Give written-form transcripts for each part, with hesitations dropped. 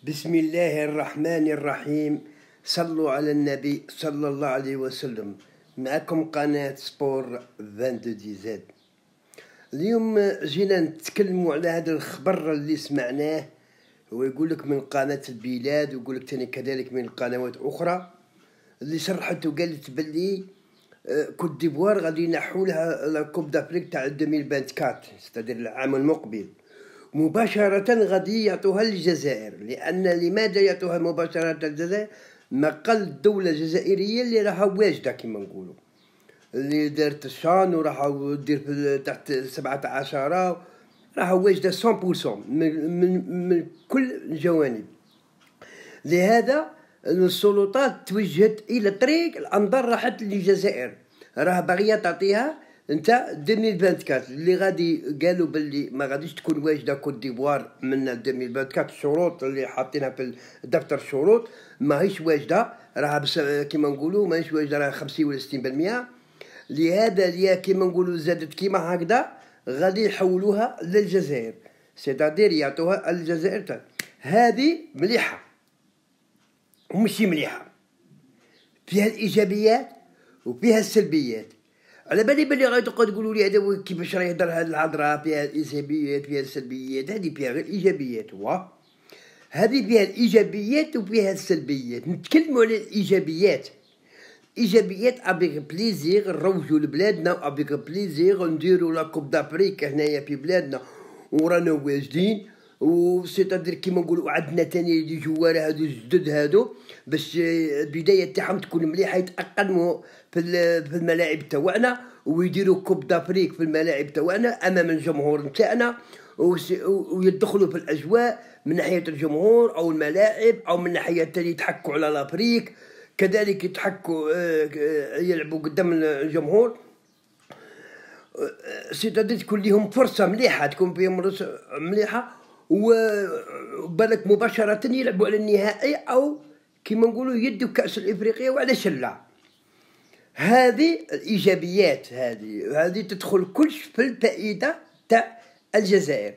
بسم الله الرحمن الرحيم. صلوا على النبي صلى الله عليه وسلم. معكم قناة سبور 22 دي زاد. اليوم جينا نتكلموا على هذا الخبر اللي سمعناه، هو يقول لك من قناة البلاد ويقول لك تاني كذلك من قنوات أخرى اللي صرحت وقالت باللي كوت ديفوار غادي ينحوا لها لا كوب دافريك تاع 2024 ستادير العام المقبل مباشرة غادي يعطوها للجزائر. لماذا يعطوها مباشرة للجزائر؟ مقل الدولة الجزائرية اللي راها واجدة كما نقولوا، اللي دارت الشان وراها دير تحت 17 راها واجدة 100% من كل الجوانب. لهذا السلطات توجهت الى طريق الانظار راحت للجزائر، راه باغيه تعطيها انت 2024 اللي غادي قالوا باللي ما غاديش تكون واجده كوت ديفوار من 2024. الشروط اللي حاطينها في دفتر الشروط ماهيش واجده، راها بس كيما نقولوا ماهيش واجده، راها 50 ولا 60%. لهذا كيما نقولوا زادت كيما هكذا غادي يحولوها للجزائر، سيتادير يعطوها الجزائر. هذه مليحه ومشي مليحه، فيها الايجابيات وفيها السلبيات. على بالي غادي تقولوا لي هذا كيفاش راه يهضر هذه الهضره، فيها الايجابيات فيها السلبيات. هذه فيها غير الايجابيات، هذه فيها الايجابيات وفيها السلبيات. نتكلموا على الايجابيات. ايجابيات افيك بليزير نروجوا لبلادنا، افيك بليزير نديروا لا كوب دافريك هنايا في بلادنا ورانا واجدين، وسيتادير كيما نقولوا عندنا تاني لي جوار هادو جدد هادو باش البدايه تاعهم تكون مليحه، يتاقلموا في الملاعب تاعنا ويديروا كوب دافريك في الملاعب تاعنا امام الجمهور نتاعنا، ويدخلوا في الاجواء من ناحيه الجمهور او الملاعب، او من ناحيه تاني يتحكوا على لافريك، كذلك يتحكوا يلعبوا قدام الجمهور. سيتادير تكون لهم فرصه مليحه، تكون فيهم فرصه مليحه، وبالك مباشره يلعبوا على النهائي او كيما نقولوا يدوا كاس الافريقيه. وعلاش لا؟ هذه الايجابيات، هذه تدخل كلش في الفائده تاع الجزائر،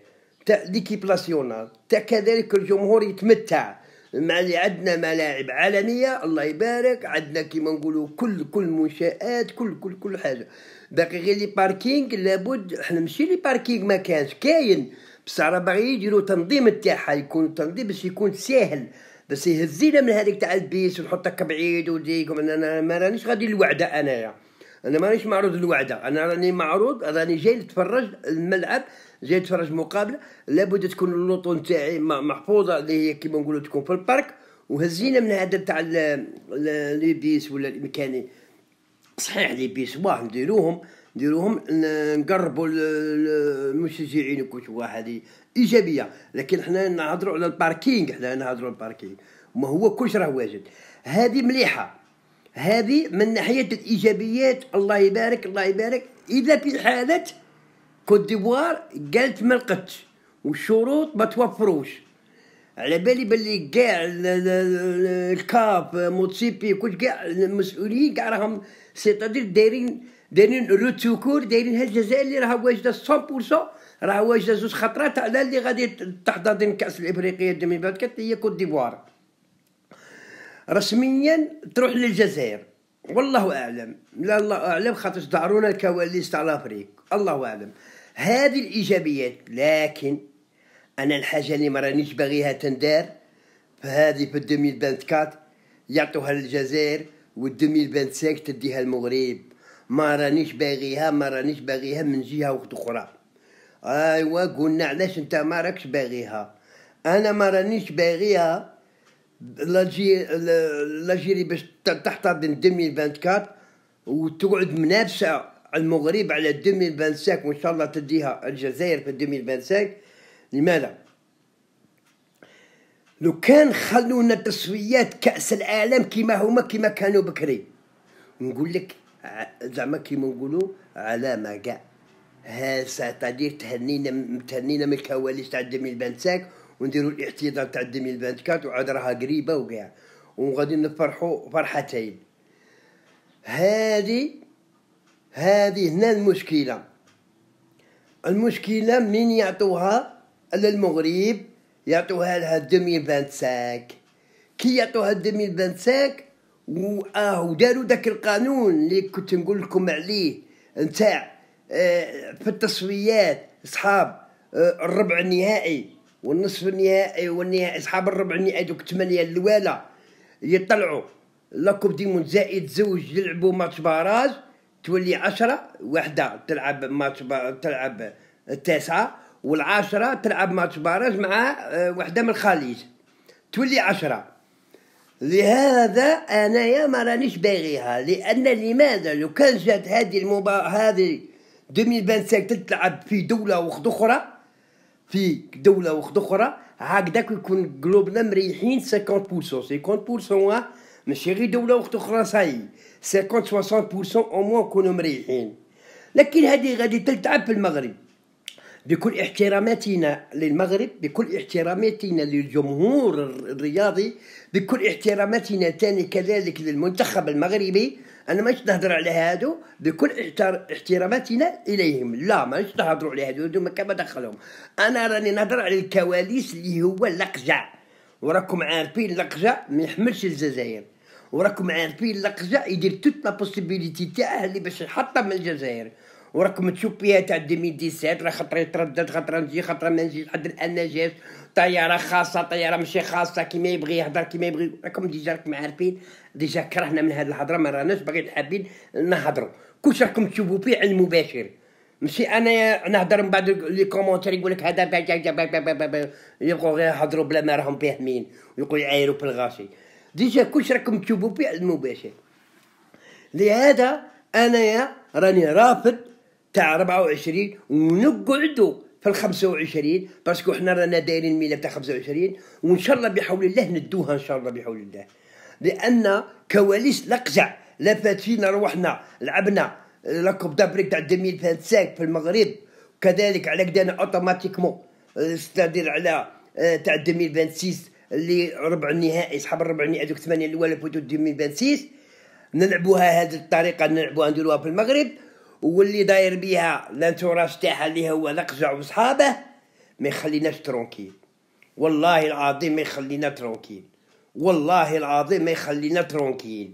تاع ليكيب ناسيونال، تاع كذلك الجمهور يتمتع مع اللي عندنا ملاعب عالميه الله يبارك، عندنا كيما نقولوا كل منشآت، كل حاجه. باقي غير لي باركينغ لابد، احنا ماشي لي باركينغ ما كانش كاين، بصح راه باغي يديروا تنظيم تاعها، يكون تنظيم باش يكون ساهل، بس يهزينا من هذيك تاع البيس ونحطك بعيد وديك. انا ما رانيش غادي الوعده، انا مانيش معروض الوعده، انا راني معروض، راني جاي نتفرج الملعب، جاي نتفرج مقابله. لابد تكون اللوطو نتاعي محفوظه اللي هي كيما نقولوا تكون في البارك، وهزينا من هذا تاع لي بيس ولا الامكاني. صحيح لي بيس نديروهم نقربوا المشجعين وكل شيء، هذه ايجابيه. لكن حنا نهضروا على الباركينغ، ما هو كلش راه واجد. هذه مليحه، هذه من ناحيه الايجابيات. الله يبارك الله يبارك. اذا في حاله كوت ديفوار قالت ما لقتش والشروط ما توفروش، على بالي باللي كاع الكاف موتسيبي كاع المسؤولين كاع راهم سيتادير دايرين روتوكور، دايرين هاد الجزائر اللي راها واجده 100%، راها واجده 2 خطرات على اللي غادي تحتضن كاس الافريقيه 2024 هي كوت ديفوار. رسميا تروح للجزائر، والله اعلم، لا الله اعلم، خاطر ظهرونا الكواليس تاع لافريك، الله اعلم. هذه الايجابيات. لكن انا الحاجه اللي ما رانيش باغيها تندار فهذه في 2024 يعطوها للجزائر، و 2025 تديها المغرب. ما رانيش باغيها من جهه اخرى. ايوا قلنا علاش انت ما راكش باغيها؟ انا ما رانيش باغيها لاجيري باش تحتضن 2024 وتقعد منافسه المغرب على 2025، وان شاء الله تديها الجزائر في 2025. لماذا؟ لو كان خلونا تصفيات كأس العالم كيما كانوا بكري، نقول لك زعما كيما نقولوا علامة كاع ساتادير تهنينا من الكواليس تاع 2025 ونديروا الاحتضان تاع 2024 وعاد راها قريبه وكاع، وغادي نفرحوا فرحتين. هذه هنا المشكله منين يعطوها للمغرب يعطوها لها 2025. كي يعطوها 2025 وداروا داك القانون اللي كنت نقول لكم عليه نتاع في التصفيات صحاب الربع النهائي والنصف النهائي والنهائي. صحاب الربع النهائي دوك 8 الاولى يطلعوا لاكوب دي موند زائد زوج يلعبوا ماتش باراج، تولي 10 وحده تلعب ماتش تلعب التاسعه، والعاشره تلعب ماتش باراج مع وحده من الخليج، تولي 10. لهذا انايا ما رانيش باغيها، لان لماذا لو كان جات هذه 2025 تتلعب في دوله اخرى، في دوله اخرى هكذاك يكون قلوبنا مريحين 50%. ماشي غير دوله اخرى صاي 50-60% او موان نكونوا مريحين. لكن هذه غادي تلعب في المغرب. بكل احتراماتنا للمغرب، بكل احتراماتنا للجمهور الرياضي، بكل احتراماتنا تاني كذلك للمنتخب المغربي، انا مانيش نهضر على هادو، بكل احتراماتنا اليهم، لا مانيش نهضروا على هادو ما كما دخلهم. انا راني نهضر على الكواليس اللي هو اللقجع. وراكم عارفين اللقجع ما يحملش الجزائر، وراكم عارفين اللقجع يدير توت لا بوسيبيليتي تاعه اللي باش يحطم من الجزائر. وراكم تشوف فيها تاع 2017 راه خطره يتردد، خطره نجي، خطره ما نجيش، لحد الان ما جاش. طياره خاصه، طياره ماشي خاصه، كيما يبغي يهضر كيما يبغي. راكم ديجا راكم عارفين، ديجا كرهنا من هاد الهضره، ما راناش باغيين حابين نهضروا. كلشي راكم تشوفوا فيه على المباشر، ماشي انا نهضر من بعد لي كومونتير يقول لك هذا يبقوا غير يهضروا بلا ما راهم فاهمين ويقولوا يعايروا في الغاشي. ديجا كلشي راكم تشوفوا فيه على المباشر. لهذا انايا راني رافض تاع 24 ونقعدوا في ال25، باسكو حنا رانا دايرين الميله تاع 25، وان شاء الله بحول الله ندوها ان شاء الله بحول الله. لان كواليس لقجع لا فات فينا، روحنا لعبنا لا كوب دافريك تاع 2025 في المغرب، وكذلك على كدانا اوتوماتيكمون ستادير على تاع 2026 اللي ربع النهائي، صحاب الربع النهائي دوك 8 الاولى فوتو 2026 نلعبوها هذه الطريقه، نلعبوها نديروها في المغرب. واللي داير بيها لانتوراج تاعها اللي هو لقجع وصحابه ما يخليناش ترونكيل، والله العظيم ما يخلينا ترونكيل، والله العظيم ما يخلينا ترونكيل.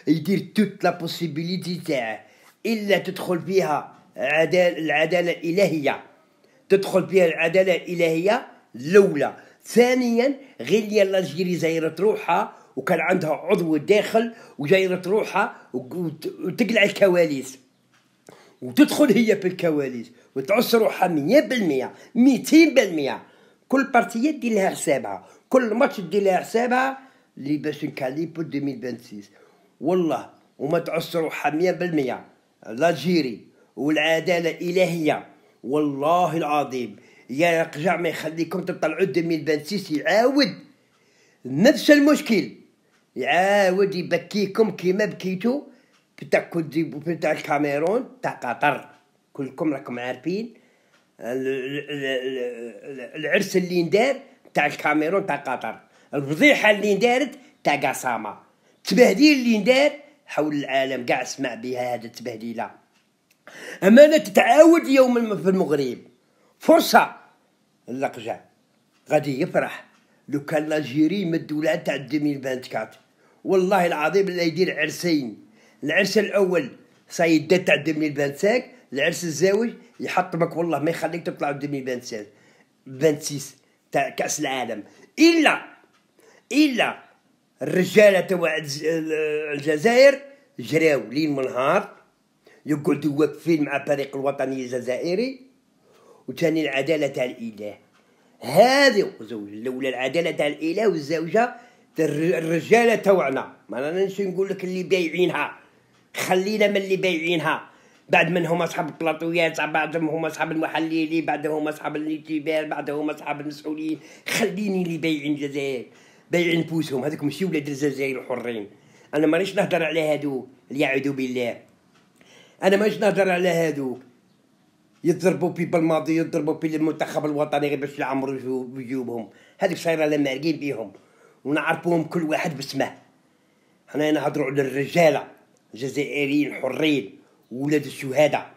يدير توت لا بوسيبيليتي تاعه، الا تدخل فيها العداله الالهيه، تدخل فيها العداله الالهيه الاولى. ثانيا غير يلا الجيري زايرة روحها وكان عندها عضو داخل وجايرة روحها وتقلع الكواليس، وتدخل هي في الكواليس وتعص روحها 100% 200%. كل بارتيات دير لها حسابها، كل ماتش دير لها حسابها اللي باش نكاليبو 2026 والله. وما تعص روحها 100%. لاجيري والعداله الالهيه والله العظيم يا رقجع ما يخليكم تطلعوا 2026 يعاود نفس المشكل، يعاود يبكيكم كيما بكيتو تاع تاع الكاميرون تاع قطر. كلكم راكم عارفين العرس اللي ندار تاع الكاميرون تاع قطر، الفضيحه اللي ندارت تاع قاسامه، التبهديل اللي ندار حول العالم كاع سمع بها هذا التبهديله. امانه تتعاود يوم في المغرب، فرصه اللقجع غادي يفرح لو كان لاجيري يمدوا لها تاع 2024 والله العظيم لا يدير عرسين. العرس الاول سيدات تاع 2025، العرس الزاوج يحطمك والله ما يخليك تطلع 2026 تاع كاس العالم. الا الرجاله تاع الجزائر جراو ليل ونهار يقعدوا واقفين مع الفريق الوطني الجزائري. وثاني العداله تاع الاله، هذه زوج الاولى العداله تاع الاله والزوجه الرجاله توعنا. ما راناش نقول لك اللي بايعينها، خلينا من اللي بايعينها، بعد منهم اصحاب البلاطويات، بعدهم هم اصحاب المحللين، بعدهم اصحاب الانتباه، بعدهم اصحاب المسؤولين. خليني اللي بايعين الجزائر، بايعين نفوسهم، هذوك ماشي ولاد الجزائر الحرين. انا مانيش نهضر على هادو اللي يعوذوا بالله، انا مانيش نهضر على هادوك يضربوا في بالماضي، يضربوا في المنتخب الوطني غير باش يعمروا جيوبهم. هذيك صايره لا مارقين بيهم ونعرفوهم كل واحد باسمه. حنا نهضروا على الرجاله الجزائريين الحرين، ولاد الشهداء،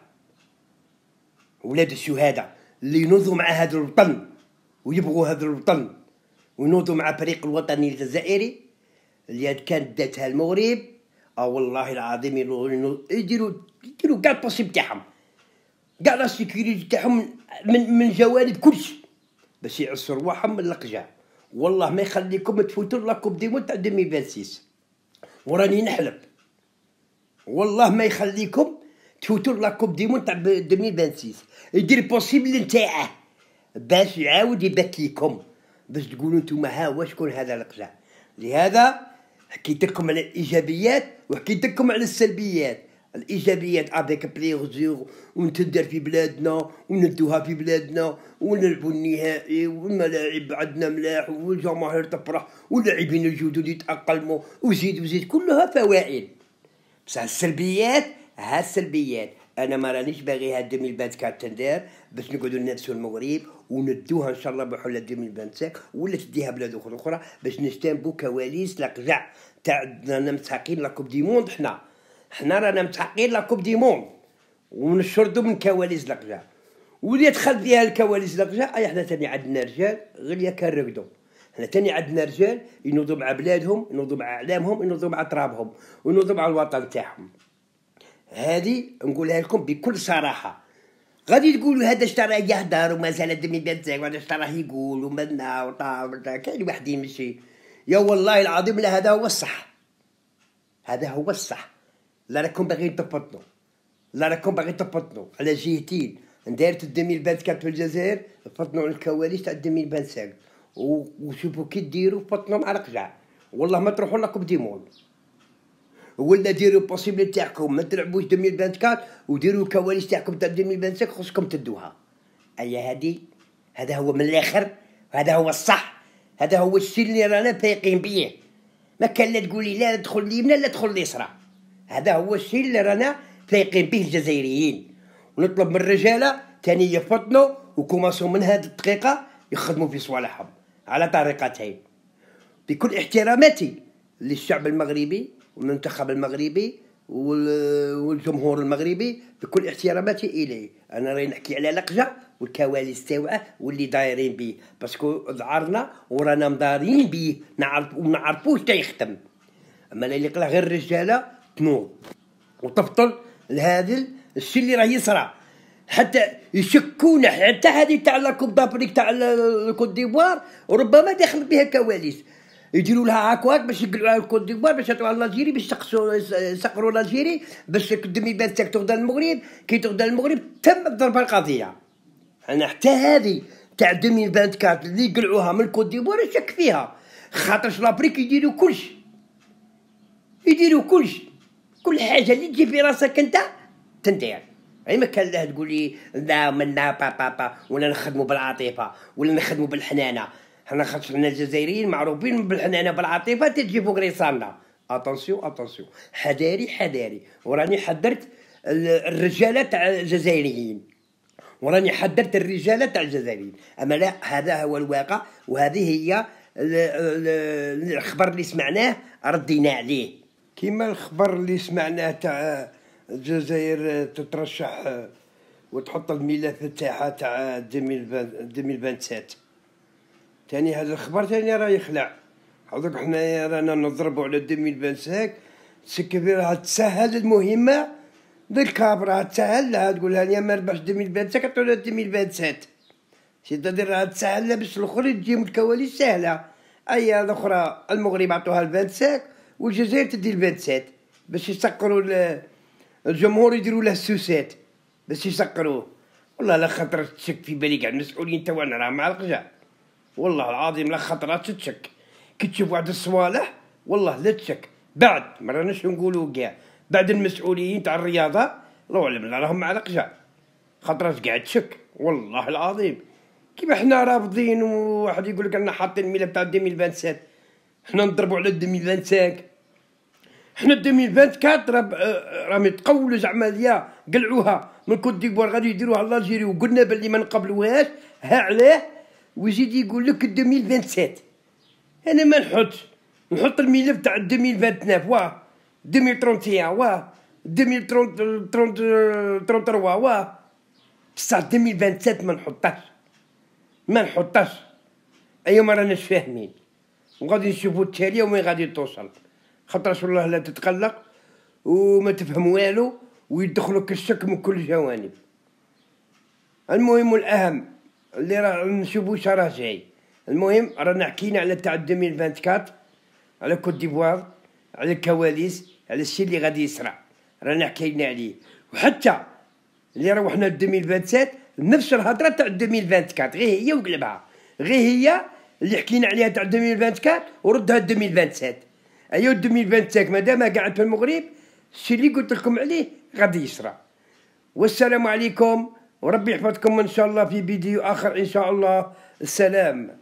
ولاد الشهداء اللي ينوضوا مع هذا الوطن ويبغوا هذا الوطن وينوضوا مع فريق الوطني الجزائري اللي كانت داتها المغرب. والله العظيم يديروا كاع البوسيبل تاعهم، كاع لا سيكوريتي تاعهم من جوانب كلشي باش يعسوا رواحهم من القجع. والله ما يخليكم تفوتوا لا كوب دي موند تاع 2026، وراني نحلف والله ما يخليكم تفوتوا لا كوب دي موند تاع 2026. يدير بوسيبل نتاعه باش يعاود يبكيكم، باش تقولوا نتوما ها واش شكون هذا القجع. لهذا حكيت لكم على الايجابيات وحكيت لكم على السلبيات. الايجابيات افيك بليزير ونتدار في بلادنا وندوها في بلادنا ونلعبوا النهائي والملاعب عندنا ملاح والجماهير تفرح واللاعبين الجدد يتاقلموا وزيد كلها فوائد. بصح السلبيات، ها السلبيات انا ما رانيش باغيها 2024 تندار باش نقعدوا ننافسوا المغرب وندوها ان شاء الله بحول 2025 ولا تديها بلاد اخرى باش نجتنبوا كواليس القجع تاع رانا متحقين لا كوب دي موند. حنا رانا متحقين لا كوب دي موند ونشردوا من كواليس القجع. واللي دخل فيها الكواليس القجع حنا تاني عندنا رجال غير كنرقدوا. حنا تاني عندنا رجال ينوضوا مع بلادهم، ينوضوا مع اعلامهم، ينوضوا مع ترابهم، وينوضوا مع الوطن تاعهم. هذه نقولها لكم بكل صراحه. غادي تقولوا هذا اشترى يهدر ومازال 2025 وهذا اشترى يقول ومنا وطاب كاين واحد يمشي. يا والله العظيم لا، هذا هو الصح، هذا هو الصح. لا راكم باغيين تفطنوا، لا راكم باغيين تفطنوا على جهتين. دايرت 2024 في الجزائر فطنوا على الكواليس تاع 2025 وشوفوا كي ديروا فطنوا مع القجع. والله ما تروحوا لكم ديمون ولا ديروا بوسيبل تاعكم ما تلعبوش 2024 وديروا الكواليس تاعكم تاع 2025 خصكم تدوها. هذا هو من الاخر، هذا هو الصح، هذا هو الشيء اللي رانا فايقين بيه. ما كان لا تقولي لا تدخل اليمنى لا تدخل اليسرى. هذا هو الشيء اللي رانا فايقين به الجزائريين. ونطلب من الرجاله تاني يفطنوا وكوماسوا من هذه الدقيقه يخدموا في صوالحهم على طريقتين. بكل احتراماتي للشعب المغربي والمنتخب المغربي والجمهور المغربي، بكل احتراماتي اليه، انا راني نحكي على القجع والكواليس تاوعه واللي دايرين بيه باسكو ذعرنا ورانا مدارين بيه ونعرفوش تا يختم. اما اللي قلع غير الرجاله تنوض وتبطل لهذا الشيء اللي راه يصرى حتى يشكونا حتى هذه تاع لا كوب دافريك تاع الكوت ديفوار وربما داخل بها كواليس يديروا لها هكاك باش يقلعوها الكوت ديفوار باش يعطوها لالجيري باش يسقروا لالجيري باش 2025 تغدا المغرب. كي تغدا المغرب تم الضربه القضيه. انا حتى هذه تاع 2024 اللي يقلعوها من الكوت ديفوار شك فيها، خاطرش لافريك يديروا كلشي، يديروا كلشي، كل حاجه اللي تجي في راسك انت تندير. ما كان له تقولي لا منا با ولا نخدموا بالعاطفه ولا نخدموا بالحنانه. حنا خاطرنا الجزائريين معروفين بالحنانه بالعاطفه تجي فوق ريصاننا. اتونسيون حذاري وراني حذرت الرجاله تاع الجزائريين وراني حذرت الرجاله تاع الجزائريين. اما لا، هذا هو الواقع وهذه هي الخبر اللي سمعناه ردينا عليه. كيما الخبر اللي سمعناه تاع الجزائر تترشح وتحط الملف تاعها تاع 2027 تاني. هذا الخبر تاني راه يخلع. حضرتك حنايا رانا نضربوا على 2025 سكبي راه تسهل المهمه بالكاب، راه تسهل لها تقول لها يا ما ربحش 2025 كتقول 2027 سيتادير راه تسهل لها باش الاخر تجيهم الكواليس سهله. اي الاخرى المغرب عطوها 25 والجزائر تدي 27 باش يسقروا الجمهور يديروا له السوسات باش يسقروه. والله لا خطره تشك في بالي كاع المسؤولين تاعنا راه مع القجع. والله العظيم لا خطرات تشك كي تشوف واحد الصوالح والله لا تشك. بعد ما راناش نقولوا كاع بعد المسؤولين تاع الرياضه الله اعلم راهم مع القجع، خطرات كاع تشك والله العظيم. كيما حنا رافضين وواحد يقول لك انا حاطين الملف تاع 2027 حنا نضربوا على 2025. حنا 2024 راهم يتقولوا زعما ليا قلعوها من كوت ديفوار غادي يديروها لالجيري وقلنا بلي ما نقبلوهاش. ها علاه ويزيد يقول لك 2027. انا ما نحط الملف تاع 2029 واه 2031 واه 2033 واه بصح 2027 ما نحطهاش. ايوا ما راناش فاهمين، وغادي نشوفوا التاليه وين غادي توصل، خاطر رسول الله لا تتقلق وما تفهم والو ويدخلوك الشك من كل الجوانب. المهم والاهم اللي راه نشوفوا واش راه جاي. المهم رانا حكينا على تاع 2024 على كوت ديفوار، على الكواليس، على الشيء اللي غادي يصرى رانا حكينا عليه، وحتى اللي روحنا 2027 نفس الهضره تاع 2024 غير هي وقلبها، غير هي اللي حكينا عليها تاع 2024 وردها 2027. ايوا 2025 مادام قاعد في المغرب الشيء اللي قلت لكم عليه غادي يصرى. والسلام عليكم وربي يحفظكم ان شاء الله في فيديو اخر ان شاء الله. السلام.